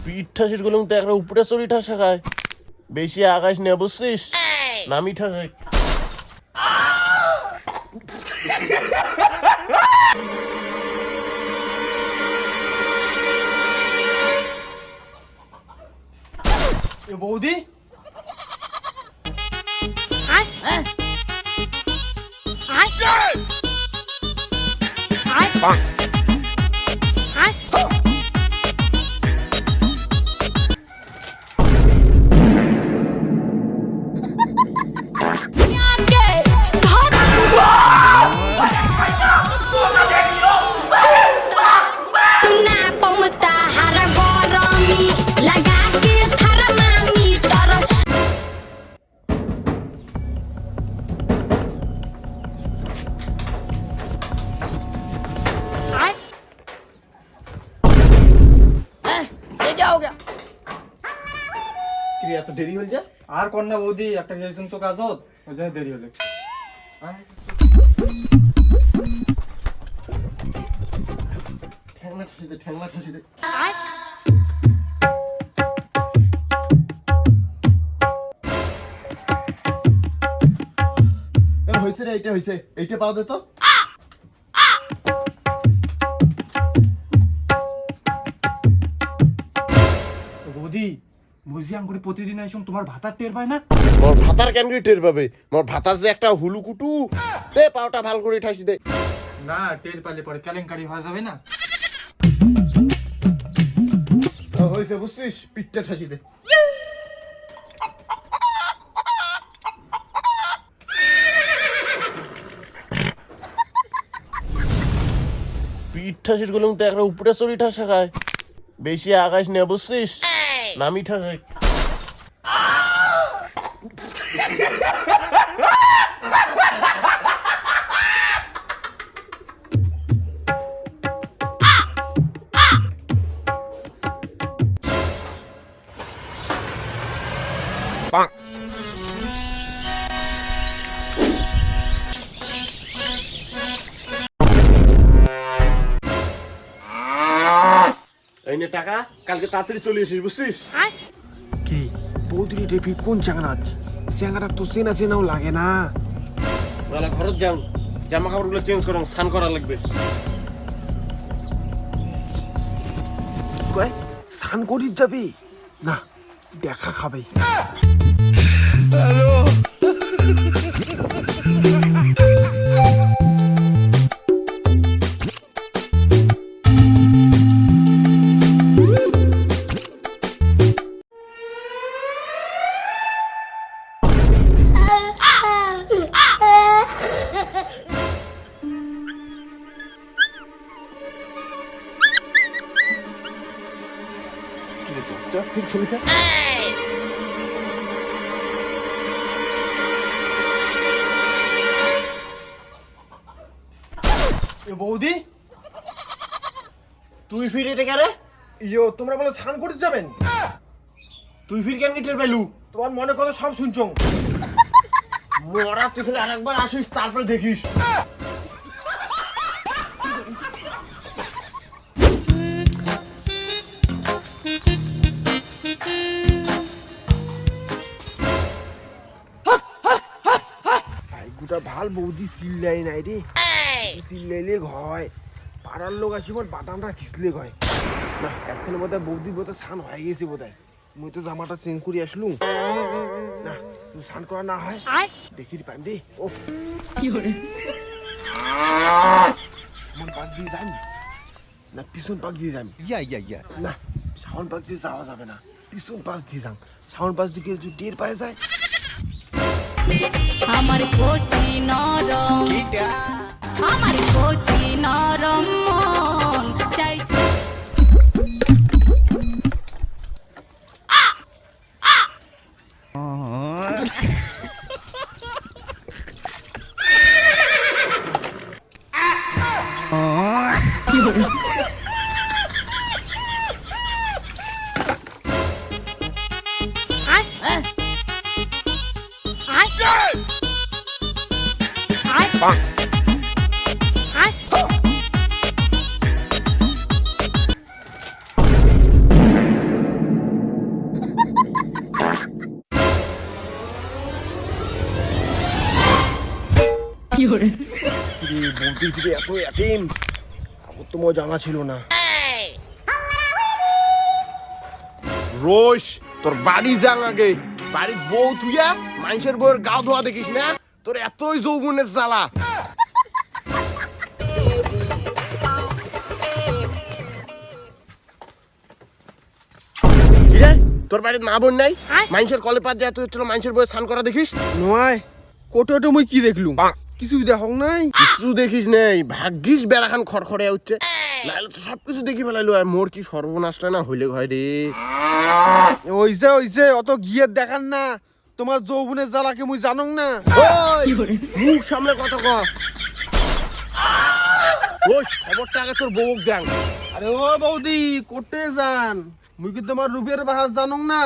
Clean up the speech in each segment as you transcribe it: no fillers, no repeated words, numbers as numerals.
পিঠ ঠাসির গুলো তো একটা উপরে চড়ি ঠাসা খায়, বেশি আকাশ নিয়ে বুঝছিস, নামি ঠাসে। বৌদি এত দেরি হয়ে যায় আর কন্যা বৌদি একটা গেছেন তো কাজ হত ওই জন্য দেরি হলে। ঠ্যাংলা ঠাসিতে ঠ্যাংলা ঠাসিতে হয়েছে রে, এইটা হয়েছে, এইটা পাও দে তো। বৌদি বুঝি আঙ্গুরি প্রতিদিন এসম তোমার ভাতার টের পায় না? মোর ভাতার কেন করে টের পাবে? মোর ভাতার যে একটা হুলুকুটু, দে পাওটা ভাল করে ঠাসি দে। না টের পালে পরে কেলেঙ্কারি হয়ে যাবে না। হয়েছে বুঝছিস, পিঠটা ঠাসি দে। পিঠ ঠাসির গুলো তো একটা উপরে চড়ি ঠাসা খায়, বেশি আকাশ নিয়ে বুঝছিস, নামি ঠাসে। এই নে টাকা, কালকে তাড়াতাড়ি চলে এসিস বুঝছিস। কি বৌদি রেপি কোন চ্যাংরা চ্যাংরা তো চেনা চেনাও লাগে না। বেলা ঘরত যাও, জামা কাপড়গুলো চেঞ্জ করো, স্নান করা লাগবে। কয় স্নান করিস যাবি না, দেখা খাবে। বৌদি তুই ফির এটা কেন? ইয়ো তোমরা বলে স্নান করতে যাবেন? তুই ফির কেন টের পাইলু? তোমার মনে কথা সব শুনছ। মরা তুই খালি আরেকবার আসিস, তারপর দেখিস। গোটা ভাল বৌদি চিল্লাই নাই রে, চিল্লাইলে হয় পাড়ার লোক আসি মোট বাটামটা খিচলে হয় না। এতক্ষণের মধ্যে বৌদি বোধ স্নান হয়ে গেছে বোধ হয়। মুই তো জামাটা চেঞ্জ করে আসলুম না, তুই স্নান করা না হয় দেখি পাইম দে। ও সামন পাক দিয়ে যাই না পিছন পাক দিয়ে যাই? না সামন পাক দিয়ে যাওয়া যাবে না, পিছন পাশ দিয়ে যাম। সামন পাশ দিকে যদি টের পায়ে যায়। আমার কোচি নরম, আমার কোচি নরম মন চাইছে। বুদ্ধির ভিতরে এত এতিম আমার তো জানা ছিল না। রোশ তোর বাড়ি যাং আগে, বাড়ির বউ থুইয়া মানুষের বউয়ের গাও ধোয়া দেখিস না, তোর এতই যৌবনের জ্বালা। কিরে তোর বাড়ির মা বোন নাই? মানুষের কলে পাত যায় তুই মানুষের বউয়ের স্নান করা দেখিস? নয় কোটো মুই কি দেখলু, কিছু দেখো নাই। কিছু দেখিস নেই, ভাগ্যিস বেড়াখান খড়খড়ে উঠছে, নাহলে তো সবকিছু দেখি ফেলাইলো। আর মোর কি সর্বনাশটা না হইলে হয় রে। ওইছে অত গিয়ে দেখান না, তোমার যৌবনের জ্বালাকে মুই জানং না। ওই, মুখ সামলে কথা ক। রোজ খবরটা আগে তোর বউক দেন। আরে ও বৌদি কোটে যান, মুই কি তোমার রূপের বাহার জানং না?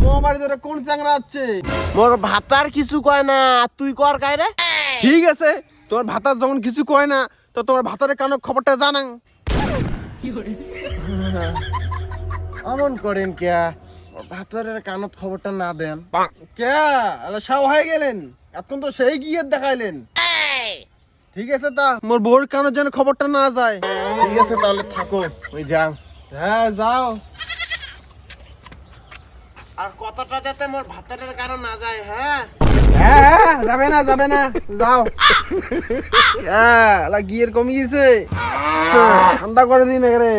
তোমার বাড়ি ধরে কোন চ্যাংরা আছে? মোর ভাতার কিছু কয় না, তুই কর কায় রে? ঠিক আছে, তোমার ভাতার যখন কিছু কয় না তো তোমার ভাতারের কানক খবরটা জানাং। অমন করেন কে, ভাতারের কানত খবরটা না দেন? কে সাও হয়ে গেলেন, এখন তো সেই গিয়ে দেখাইলেন। ঠিক আছে, তা মোর বউর কানের যেন খবরটা না যায়। ঠিক আছে তাহলে থাকো, ওই যাও। হ্যাঁ যাও। আর কথাটা যাতে মোর ভাতারের কারণ না যায়। হ্যাঁ হ্যাঁ যাবে না যাও। গিয়ের কমে গেছে, ঠান্ডা করে দিন রে।